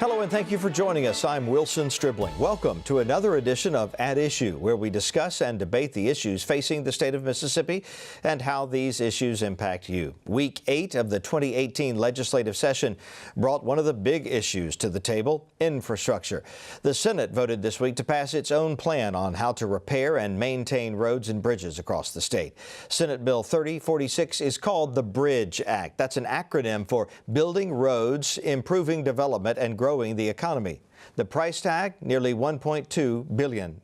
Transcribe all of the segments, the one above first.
Hello and thank you for joining us. I'm Wilson Stribling. Welcome to another edition of At Issue, where we discuss and debate the issues facing the state of Mississippi and how these issues impact you. Week 8 of the 2018 legislative session brought one of the big issues to the table: infrastructure. The Senate voted this week to pass its own plan on how to repair and maintain roads and bridges across the state. Senate Bill 3046 is called the Bridge Act. That's an acronym for Building Roads, Improving Development, and Growing the economy. The price tag, nearly $1.2 billion.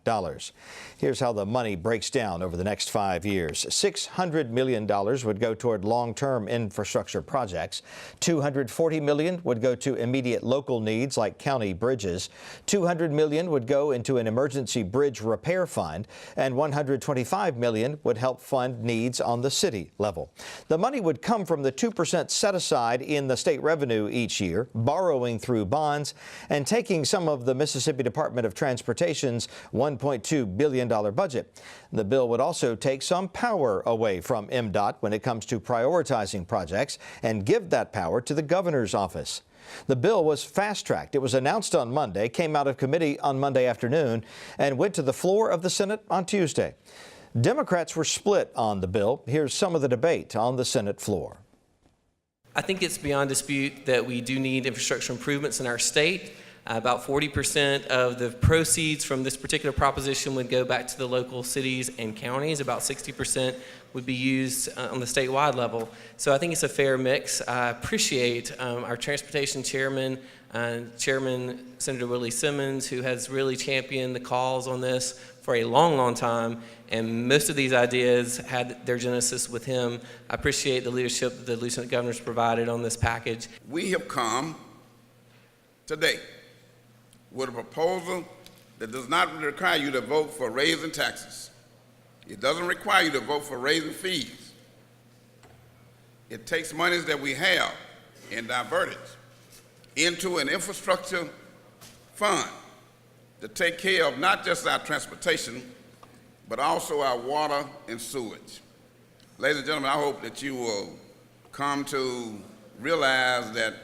Here's how the money breaks down over the next 5 years. $600 million would go toward long-term infrastructure projects. $240 million would go to immediate local needs like county bridges. $200 million would go into an emergency bridge repair fund, and $125 million would help fund needs on the city level. The money would come from the 2% set aside in the state revenue each year, borrowing through bonds, and taking some of the Mississippi Department of Transportation's $1.2 billion budget. The bill would also take some power away from MDOT when it comes to prioritizing projects and give that power to the governor's office. The bill was fast-tracked. It was announced on Monday, came out of committee on Monday afternoon, and went to the floor of the Senate on Tuesday. Democrats were split on the bill. Here's some of the debate on the Senate floor. I think it's beyond dispute that we do need infrastructure improvements in our state. About 40% of the proceeds from this particular proposition would go back to the local cities and counties. About 60% would be used on the statewide level. So I think it's a fair mix. I appreciate our transportation chairman, Chairman Senator Willie Simmons, who has really championed the cause on this for a long, long time. And most of these ideas had their genesis with him. I appreciate the leadership that the Lieutenant Governor's provided on this package. We have come today with a proposal that does not require you to vote for raising taxes. It doesn't require you to vote for raising fees. It takes monies that we have and divert it into an infrastructure fund to take care of not just our transportation, but also our water and sewage. Ladies and gentlemen, I hope that you will come to realize that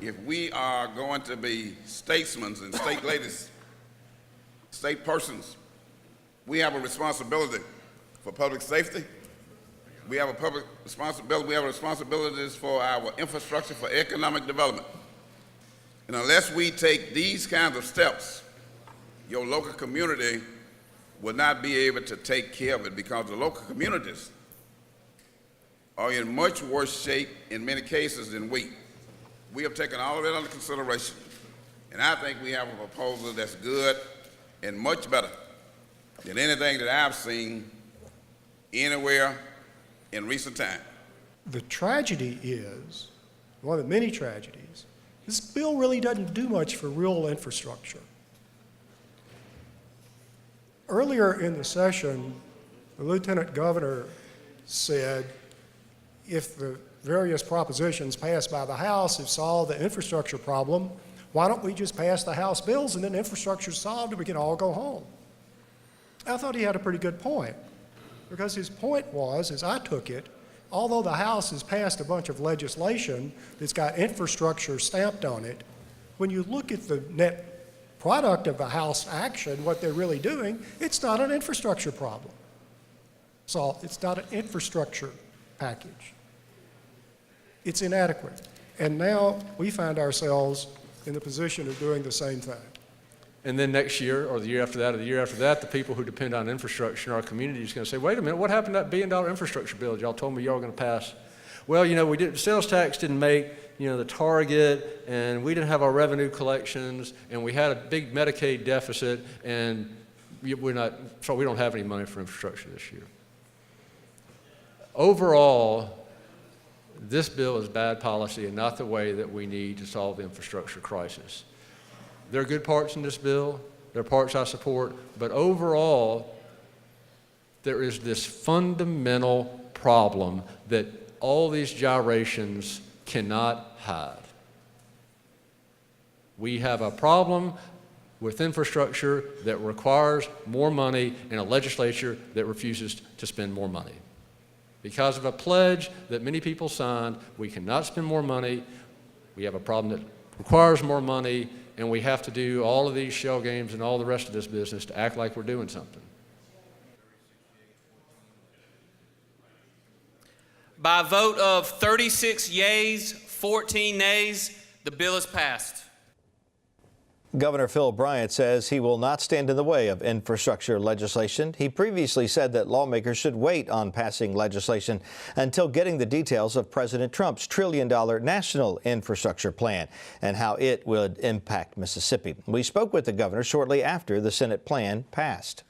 if we are going to be statesmen and state ladies, state persons, we have a responsibility for public safety. We have a public responsibility. We have responsibilities for our infrastructure, for economic development. And unless we take these kinds of steps, your local community will not be able to take care of it, because the local communities are in much worse shape in many cases than we. We have taken all of it under consideration, and I think we have a proposal that's good and much better than anything that I've seen anywhere in recent time. The tragedy is, one of the many tragedies, this bill really doesn't do much for real infrastructure. Earlier in the session, the Lieutenant Governor said if the various propositions passed by the House have solved the infrastructure problem, why don't we just pass the House bills and then infrastructure's solved and we can all go home? I thought he had a pretty good point, because his point was, as I took it, although the House has passed a bunch of legislation that's got infrastructure stamped on it, when you look at the net product of the House action, what they're really doing, it's not an infrastructure problem. So it's not an infrastructure package. It's inadequate. And now we find ourselves in the position of doing the same thing. And then next year, or the year after that, or the year after that, the people who depend on infrastructure in our community is going to say, wait a minute, what happened to that $1 billion infrastructure bill y'all told me y'all were going to pass? Well, we did, sales tax didn't make, the target, and we didn't have our revenue collections, and we had a big Medicaid deficit, and so we don't have any money for infrastructure this year. Overall, this bill is bad policy and not the way that we need to solve the infrastructure crisis. There are good parts in this bill. There are parts I support. But overall, there is this fundamental problem that all these gyrations cannot hide. We have a problem with infrastructure that requires more money in a legislature that refuses to spend more money. Because of a pledge that many people signed, we cannot spend more money. We have a problem that requires more money, and we have to do all of these shell games and all the rest of this business to act like we're doing something. By a vote of 36 yeas, 14 nays, the bill is passed. Governor Phil Bryant says he will not stand in the way of infrastructure legislation. He previously said that lawmakers should wait on passing legislation until getting the details of President Trump's trillion-dollar national infrastructure plan and how it would impact Mississippi. We spoke with the governor shortly after the Senate plan passed.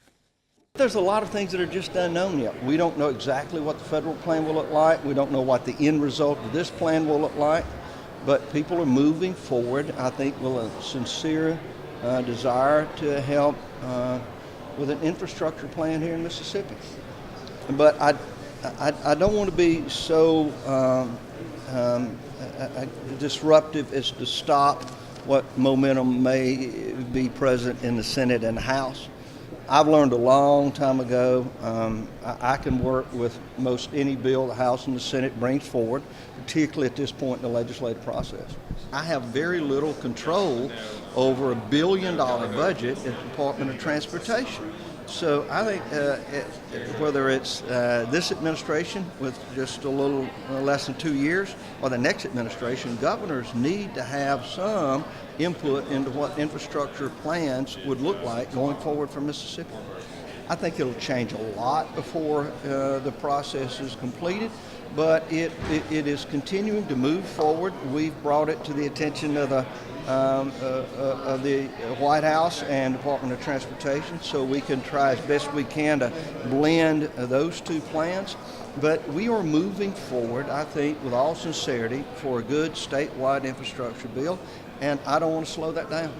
There's a lot of things that are just unknown yet. We don't know exactly what the federal plan will look like. We don't know what the end result of this plan will look like. But people are moving forward, I think, with a sincere desire to help with an infrastructure plan here in Mississippi. But I don't want to be so disruptive as to stop what momentum may be present in the Senate and the House. I've learned a long time ago I can work with most any bill the House and the Senate brings forward, particularly at this point in the legislative process. I have very little control over $1 billion budget at the Department of Transportation. So I think whether it's this administration with just a little less than 2 years or the next administration, governors need to have some input into what infrastructure plans would look like going forward for Mississippi. I think it'll change a lot before the process is completed, but it is continuing to move forward. We've brought it to the attention of the White House and Department of Transportation, so we can try as best we can to blend those two plans. But we are moving forward, I think, with all sincerity for a good statewide infrastructure bill, and I don't want to slow that down.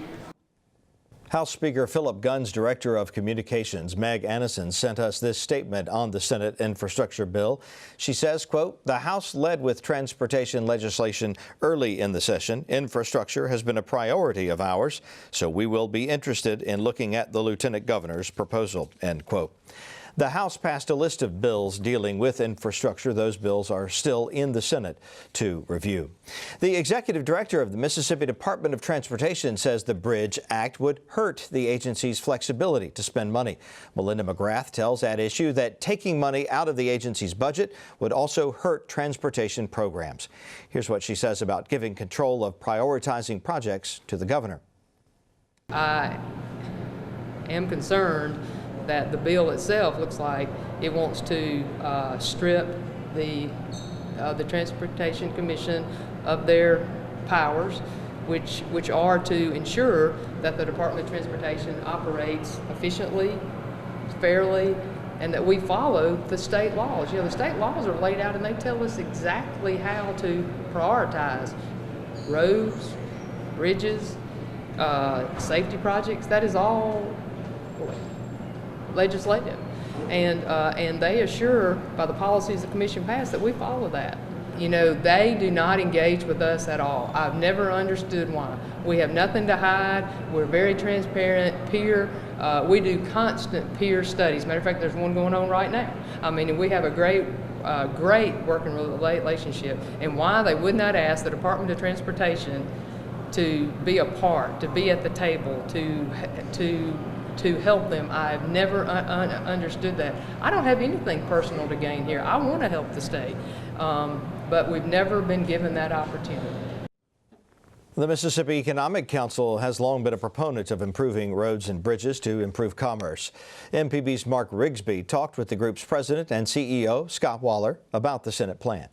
House Speaker Philip Gunn's Director of Communications, Meg Annison, sent us this statement on the Senate infrastructure bill. She says, quote, "The House led with transportation legislation early in the session. Infrastructure has been a priority of ours, so we will be interested in looking at the Lieutenant Governor's proposal," end quote. The House passed a list of bills dealing with infrastructure. Those bills are still in the Senate to review. The executive director of the Mississippi Department of Transportation says the Bridge Act would hurt the agency's flexibility to spend money. Melinda McGrath tells At Issue that taking money out of the agency's budget would also hurt transportation programs. Here's what she says about giving control of prioritizing projects to the governor. I am concerned that the bill itself looks like it wants to strip the Transportation Commission of their powers, which are to ensure that the Department of Transportation operates efficiently, fairly, and that we follow the state laws. You know, the state laws are laid out and they tell us exactly how to prioritize roads, bridges, safety projects. That is all legislative, and they assure by the policies the commission passed that we follow that. You know, they do not engage with us at all. I've never understood why. We have nothing to hide. We're very transparent. Peer, we do constant peer studies. Matter of fact, there's one going on right now. I mean, we have a great working relationship. And why they would not ask the Department of Transportation to be a part, to be at the table, to help them, I've never understood that. I don't have anything personal to gain here. I want to help the state, but we've never been given that opportunity. The Mississippi Economic Council has long been a proponent of improving roads and bridges to improve commerce. MPB's Mark Rigsby talked with the group's president and CEO, Scott Waller, about the Senate plan.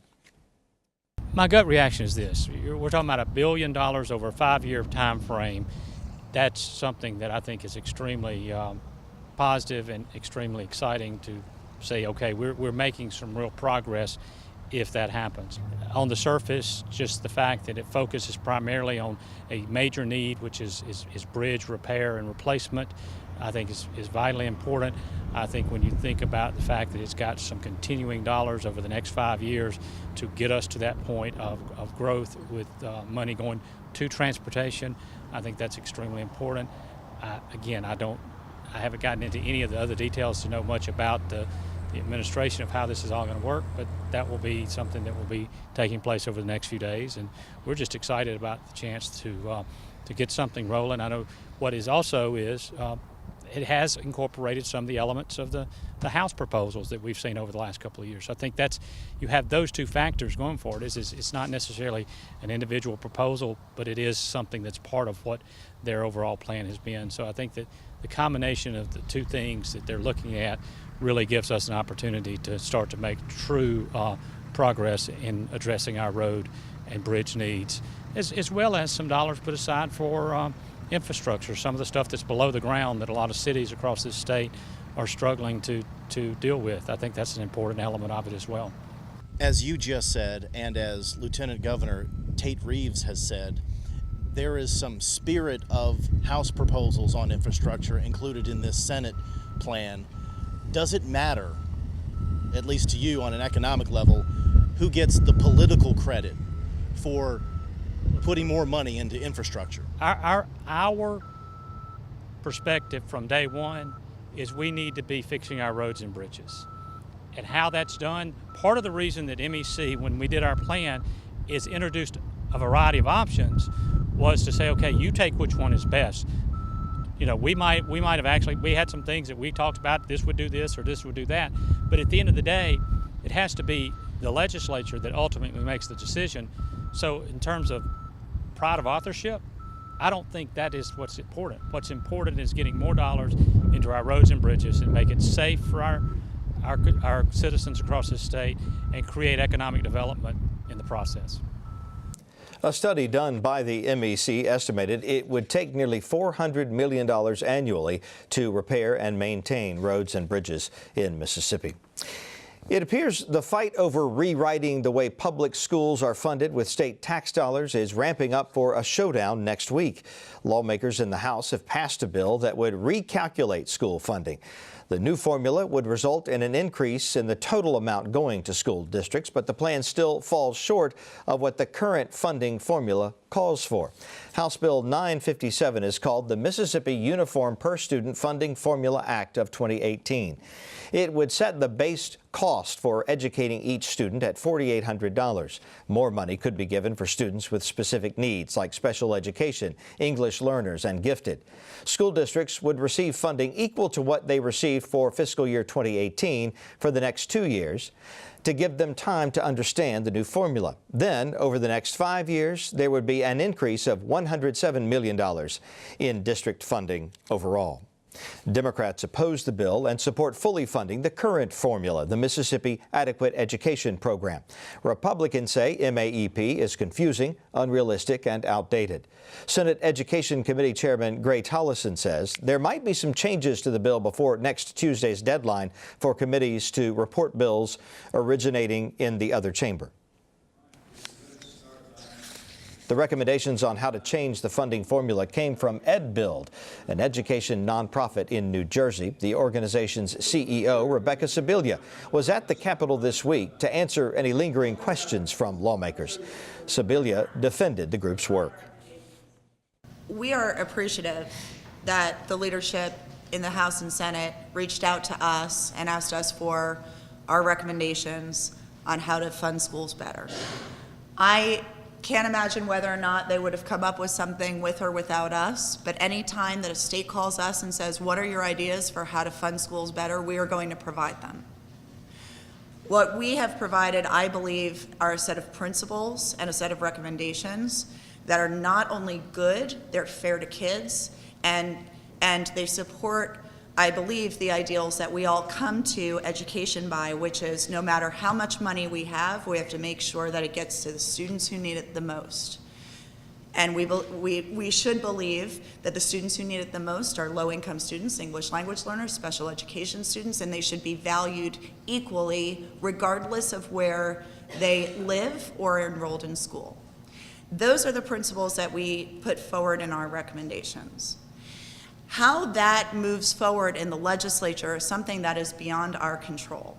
My gut reaction is this. We're talking about $1 billion over a 5-year time frame. That's something that I think is extremely positive and extremely exciting to say, okay, we're making some real progress if that happens. On the surface, just the fact that it focuses primarily on a major need, which is bridge repair and replacement, I think is vitally important. I think when you think about the fact that it's got some continuing dollars over the next 5 years to get us to that point of growth with money going to transportation, I think that's extremely important. Again, I haven't gotten into any of the other details to know much about the the administration of how this is all going to work, but that will be something that will be taking place over the next few days, and we're just excited about the chance to get something rolling. I know what is also is it has incorporated some of the elements of the House proposals that we've seen over the last couple of years. So I think you have those two factors going for it. It's not necessarily an individual proposal, but it is something that's part of what their overall plan has been. So I think that the combination of the two things that they're looking at really gives us an opportunity to start to make true progress in addressing our road and bridge needs, as well as some dollars put aside for infrastructure, some of the stuff that's below the ground that a lot of cities across this state are struggling to deal with. I think that's an important element of it as well. As you just said, and as Lieutenant Governor Tate Reeves has said, there is some spirit of House proposals on infrastructure included in this Senate plan. Does it matter, at least to you on an economic level, who gets the political credit for putting more money into infrastructure? Our perspective from day one is we need to be fixing our roads and bridges. And how that's done, part of the reason that MEC, when we did our plan, is introduced a variety of options was to say, okay, you take which one is best. You know, we might have actually, we had some things that we talked about, this would do this or this would do that, but at the end of the day, it has to be the legislature that ultimately makes the decision. So in terms of pride of authorship, I don't think that is what's important. What's important is getting more dollars into our roads and bridges and make it safe for our citizens across the state and create economic development in the process. A study done by the MEC estimated it would take nearly $400 million annually to repair and maintain roads and bridges in Mississippi. It appears the fight over rewriting the way public schools are funded with state tax dollars is ramping up for a showdown next week. Lawmakers in the House have passed a bill that would recalculate school funding. The new formula would result in an increase in the total amount going to school districts, but the plan still falls short of what the current funding formula calls for. House Bill 957 is called the Mississippi Uniform Per Student Funding Formula Act of 2018. It would set the base cost for educating each student at $4,800. More money could be given for students with specific needs like special education, English learners, and gifted. School districts would receive funding equal to what they received for fiscal year 2018 for the next 2 years to give them time to understand the new formula. Then, over the next 5 years, there would be an increase of $107 million in district funding overall. Democrats oppose the bill and support fully funding the current formula, the Mississippi Adequate Education Program. Republicans say MAEP is confusing, unrealistic, and outdated. Senate Education Committee Chairman Gray Tollison says there might be some changes to the bill before next Tuesday's deadline for committees to report bills originating in the other chamber. The recommendations on how to change the funding formula came from EdBuild, an education nonprofit in New Jersey. The organization's CEO, Rebecca Sibilia, was at the Capitol this week to answer any lingering questions from lawmakers. Sibilia defended the group's work. We are appreciative that the leadership in the House and Senate reached out to us and asked us for our recommendations on how to fund schools better. I can't imagine whether or not they would have come up with something with or without us, but any time that a state calls us and says, what are your ideas for how to fund schools better, we are going to provide them. What we have provided, I believe, are a set of principles and a set of recommendations that are not only good, they're fair to kids, and they support, I believe, the ideals that we all come to education by, which is no matter how much money we have to make sure that it gets to the students who need it the most. And we should believe that the students who need it the most are low-income students, English language learners, special education students, and they should be valued equally regardless of where they live or are enrolled in school. Those are the principles that we put forward in our recommendations. How that moves forward in the legislature is something that is beyond our control.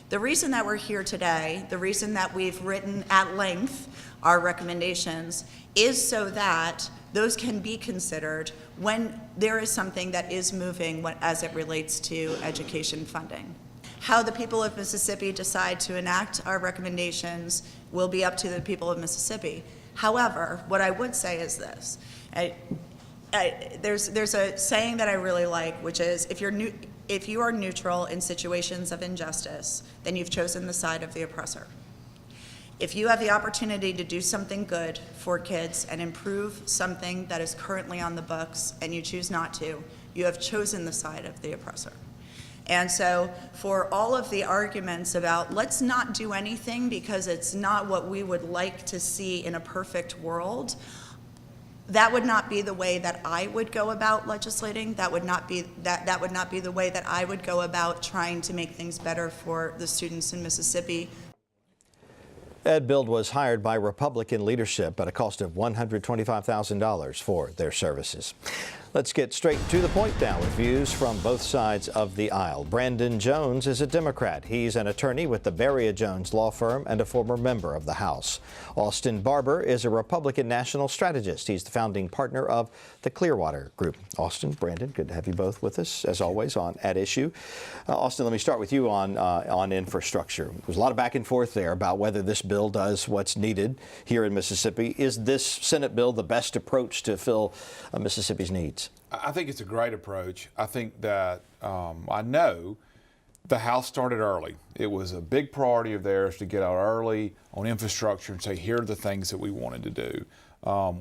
The reason that we're here today, the reason that we've written at length our recommendations, is so that those can be considered when there is something that is moving as it relates to education funding. How the people of Mississippi decide to enact our recommendations will be up to the people of Mississippi. However, what I would say is this. There's a saying that I really like, which is if you are neutral in situations of injustice, then you've chosen the side of the oppressor. If you have the opportunity to do something good for kids and improve something that is currently on the books and you choose not to, you have chosen the side of the oppressor. And so for all of the arguments about let's not do anything because it's not what we would like to see in a perfect world, that would not be the way that I would go about legislating. That would not be the way that I would go about trying to make things better for the students in Mississippi. EdBuild was hired by Republican leadership at a cost of $125,000 for their services. Let's get straight to the point now with views from both sides of the aisle. Brandon Jones is a Democrat. He's an attorney with the Beria Jones law firm and a former member of the House. Austin Barber is a Republican national strategist. He's the founding partner of the Clearwater Group. Austin, Brandon, good to have you both with us, as always, on At Issue. Austin, let me start with you on infrastructure. There's a lot of back and forth there about whether this bill does what's needed here in Mississippi. Is this Senate bill the best approach to fill Mississippi's needs? I think it's a great approach. I think that I know the House started early. It was a big priority of theirs to get out early on infrastructure and say, here are the things that we wanted to do.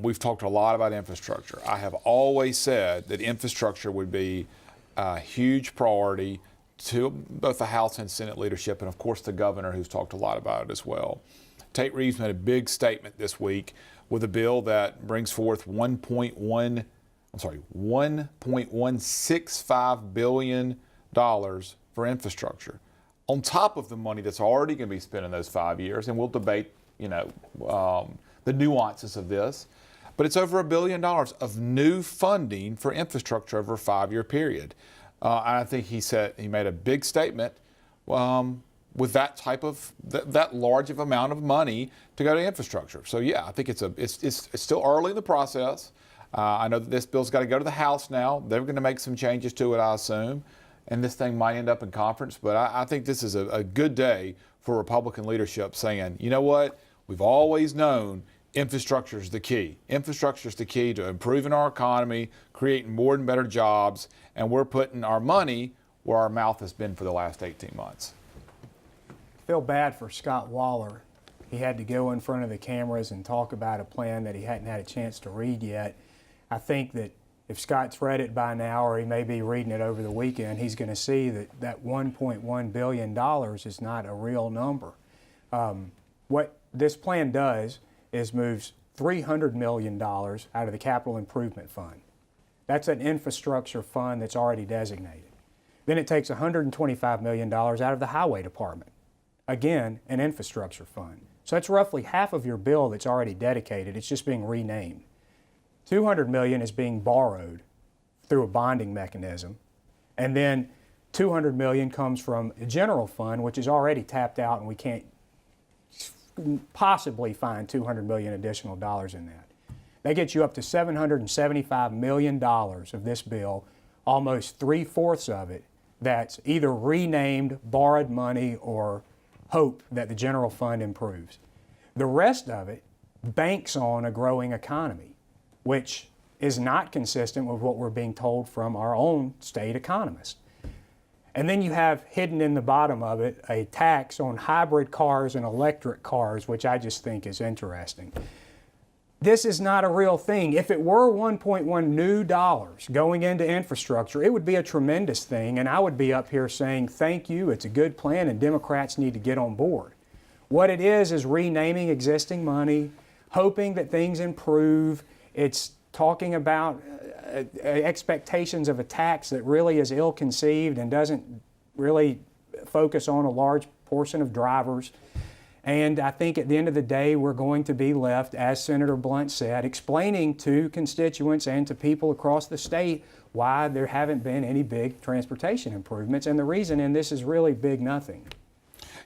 We've talked a lot about infrastructure. I have always said that infrastructure would be a huge priority to both the House and Senate leadership, and of course the governor, who's talked a lot about it as well. Tate Reeves made a big statement this week with a bill that brings forth $1.165 billion for infrastructure, on top of the money that's already going to be spent in those 5 years. And we'll debate, the nuances of this. But it's over $1 billion of new funding for infrastructure over a 5-year period. And I think he made a big statement with that type of that large of amount of money to go to infrastructure. So yeah, I think it's still early in the process. I know that this bill's got to go to the House now. They're going to make some changes to it, I assume, and this thing might end up in conference. But I think this is a good day for Republican leadership saying, you know what, we've always known infrastructure is the key. Infrastructure is the key to improving our economy, creating more and better jobs, and we're putting our money where our mouth has been for the last 18 months. I feel bad for Scott Waller. He had to go in front of the cameras and talk about a plan that he hadn't had a chance to read yet. I think that if Scott's read it by now, or he may be reading it over the weekend, he's going to see that $1.1 billion is not a real number. What this plan does is moves $300 million out of the Capital Improvement Fund. That's an infrastructure fund that's already designated. Then it takes $125 million out of the Highway Department. Again, an infrastructure fund. So that's roughly half of your bill that's already dedicated. It's just being renamed. $200 million is being borrowed through a bonding mechanism. And then $200 million comes from a general fund, which is already tapped out, and we can't possibly find $200 million additional dollars in that. That gets you up to $775 million of this bill, almost 3/4 of it that's either renamed, borrowed money, or hope that the general fund improves. The rest of it banks on a growing economy, which is not consistent with what we're being told from our own state economist. And then you have hidden in the bottom of it a tax on hybrid cars and electric cars, which I just think is interesting. This is not a real thing. If it were $1.1 new dollars going into infrastructure, it would be a tremendous thing, and I would be up here saying, thank you, it's a good plan, and Democrats need to get on board. What it is renaming existing money, hoping that things improve. It's talking about expectations of a tax that really is ill-conceived and doesn't really focus on a large portion of drivers. And I think at the end of the day, we're going to be left, as Senator Blunt said, explaining to constituents and to people across the state why there haven't been any big transportation improvements. And the reason in this is really big nothing.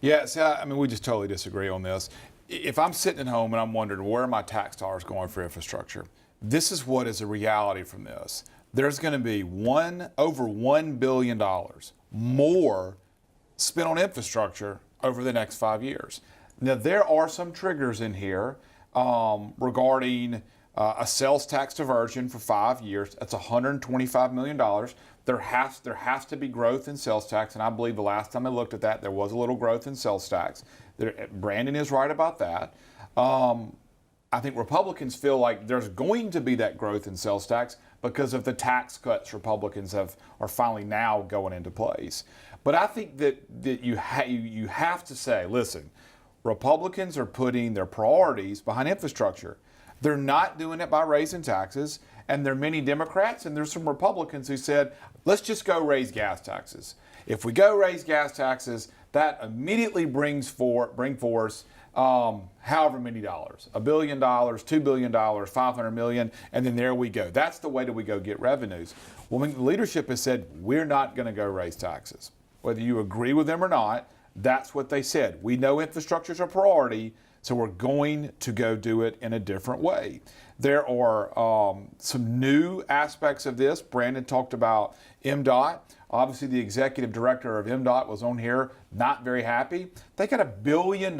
Yeah, see, I mean, we just totally disagree on this. If I'm sitting at home and I'm wondering where are my tax dollars going for infrastructure, this is what is a reality from this. There's going to be over $1 billion more spent on infrastructure over the next 5 years. Now, there are some triggers in here regarding a sales tax diversion for 5 years. That's $125 million. There has to be growth in sales tax, and I believe the last time I looked at that, there was a little growth in sales tax. Brandon is right about that. I think Republicans feel like there's going to be that growth in sales tax because of the tax cuts Republicans are finally now going into place. But I think that you have to say, listen, Republicans are putting their priorities behind infrastructure. They're not doing it by raising taxes, and there are many Democrats and there's some Republicans who said, let's just go raise gas taxes. If we go raise gas taxes, that immediately bring forth however many dollars, $1 billion, $2 billion, $500 million, and then there we go. That's the way that we go get revenues. Well, when the leadership has said, we're not going to go raise taxes. Whether you agree with them or not, that's what they said. We know infrastructure is a priority, so we're going to go do it in a different way. There are some new aspects of this. Brandon talked about MDOT. Obviously, the executive director of MDOT was on here, not very happy. They got $1 billion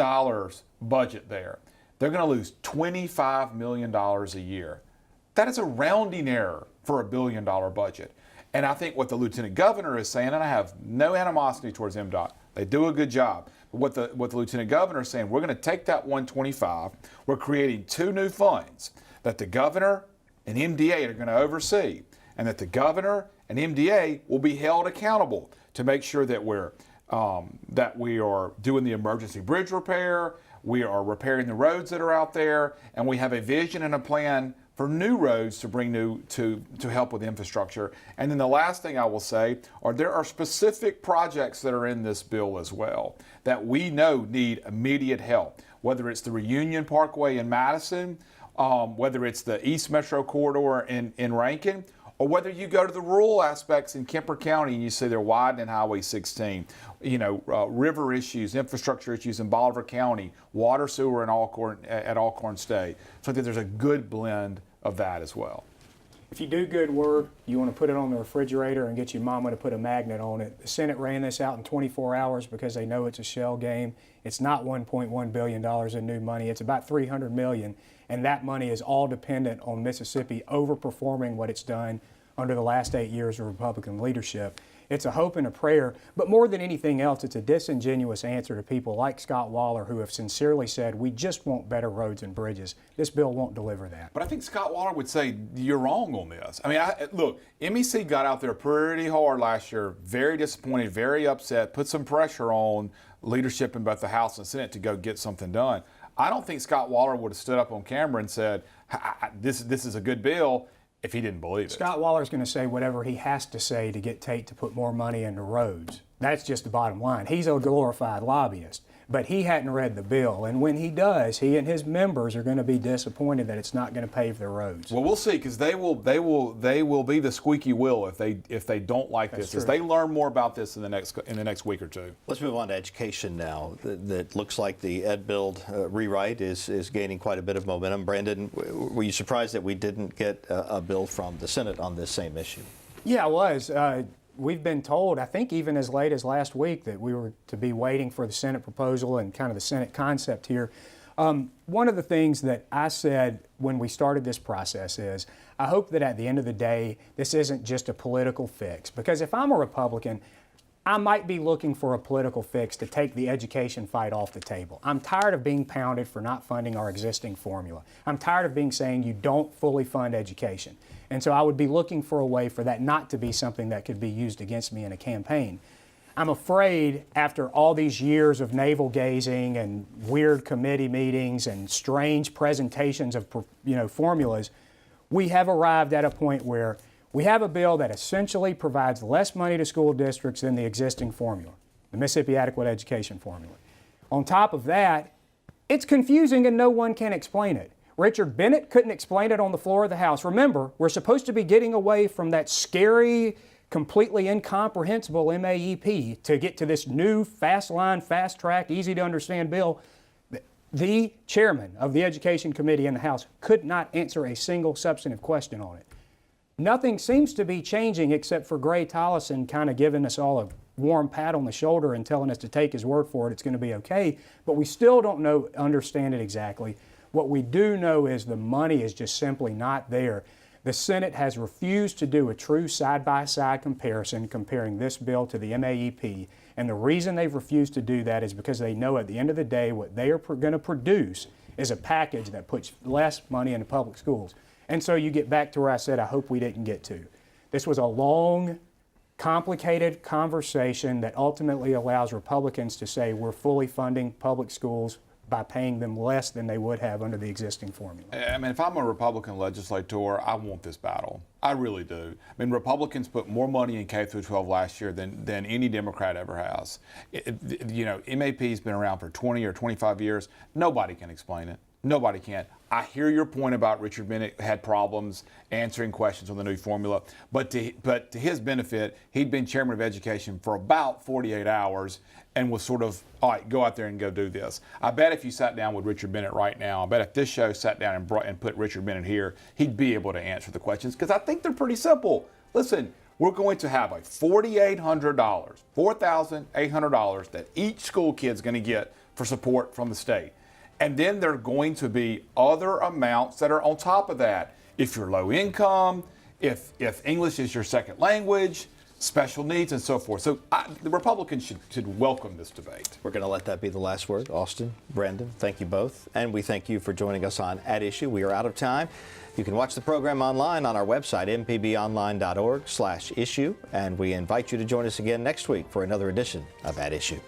budget there. They're going to lose $25 million a year. That is a rounding error for $1 billion budget. And I think what the lieutenant governor is saying, and I have no animosity towards MDOT, they do a good job. But what the lieutenant governor is saying, we're going to take that 125, we're creating 2 new funds that the governor and MDA are going to oversee, and that the governor and MDA will be held accountable to make sure that we are doing the emergency bridge repair, we are repairing the roads that are out there, and we have a vision and a plan for new roads to bring to help with infrastructure. And then the last thing I will say are there are specific projects that are in this bill as well that we know need immediate help, whether it's the Reunion Parkway in Madison, whether it's the East Metro Corridor in Rankin, or whether you go to the rural aspects in Kemper County and you see they're widening Highway 16, river issues, infrastructure issues in Bolivar County, water sewer at Alcorn State. So I think there's a good blend of that as well. If you do good work, you want to put it on the refrigerator and get your mama to put a magnet on it. The Senate ran this out in 24 hours because they know it's a shell game. It's not $1.1 billion in new money. It's about $300 million, and that money is all dependent on Mississippi overperforming what it's done under the last 8 years of Republican leadership. It's a hope and a prayer, but more than anything else, it's a disingenuous answer to people like Scott Waller who have sincerely said, we just want better roads and bridges. This bill won't deliver that. But I think Scott Waller would say, you're wrong on this. I mean, look, MEC got out there pretty hard last year, very disappointed, very upset, put some pressure on leadership in both the House and Senate to go get something done. I don't think Scott Waller would have stood up on camera and said, this is a good bill, if he didn't believe it. Scott Waller's going to say whatever he has to say to get Tate to put more money into roads. That's just the bottom line. He's a glorified lobbyist, but he hadn't read the bill. And when he does, he and his members are going to be disappointed that it's not going to pave their roads. Well, we'll see, because they will be the squeaky wheel if they don't like this. As they learn more about this in the next week or two. Let's move on to education now. That looks like the Ed Build rewrite is gaining quite a bit of momentum. Brandon, were you surprised that we didn't get a bill from the Senate on this same issue? Yeah, I was. We've been told, I think even as late as last week, that we were to be waiting for the Senate proposal and kind of the Senate concept here. One of the things that I said when we started this process is, I hope that at the end of the day, this isn't just a political fix. Because if I'm a Republican, I might be looking for a political fix to take the education fight off the table. I'm tired of being pounded for not funding our existing formula. I'm tired of being saying you don't fully fund education. And so I would be looking for a way for that not to be something that could be used against me in a campaign. I'm afraid after all these years of navel gazing and weird committee meetings and strange presentations of formulas, we have arrived at a point where we have a bill that essentially provides less money to school districts than the existing formula, the Mississippi Adequate Education Formula. On top of that, it's confusing and no one can explain it. Richard Bennett couldn't explain it on the floor of the House. Remember, we're supposed to be getting away from that scary, completely incomprehensible MAEP to get to this new fast line, fast track, easy to understand bill. The chairman of the Education Committee in the House could not answer a single substantive question on it. Nothing seems to be changing except for Gray Tollison kind of giving us all a warm pat on the shoulder and telling us to take his word for it, it's going to be okay, but we still don't understand it exactly. What we do know is the money is just simply not there. The Senate has refused to do a true side-by-side comparison comparing this bill to the MAEP, and the reason they've refused to do that is because they know at the end of the day what they are going to produce is a package that puts less money into public schools. And so you get back to where I said I hope we didn't get to. This was a long, complicated conversation that ultimately allows Republicans to say we're fully funding public schools by paying them less than they would have under the existing formula. I mean, if I'm a Republican legislator, I want this battle. I really do. I mean, Republicans put more money in K through 12 last year than any Democrat ever has. You know, MAP's been around for 20 or 25 years. Nobody can explain it. Nobody can. I hear your point about Richard Bennett had problems answering questions on the new formula, but to his benefit, he'd been chairman of education for about 48 hours and was sort of, all right, go out there and go do this. I bet if you sat down with Richard Bennett right now, I bet if this show sat down and put Richard Bennett here, he'd be able to answer the questions because I think they're pretty simple. Listen, we're going to have a $4,800, $4,800 that each school kid's going to get for support from the state. And then there are going to be other amounts that are on top of that. If you're low income, if English is your second language, special needs, and so forth. So the Republicans should welcome this debate. We're going to let that be the last word. Austin, Brandon, thank you both. And we thank you for joining us on At Issue. We are out of time. You can watch the program online on our website, mpbonline.org/issue. And we invite you to join us again next week for another edition of At Issue.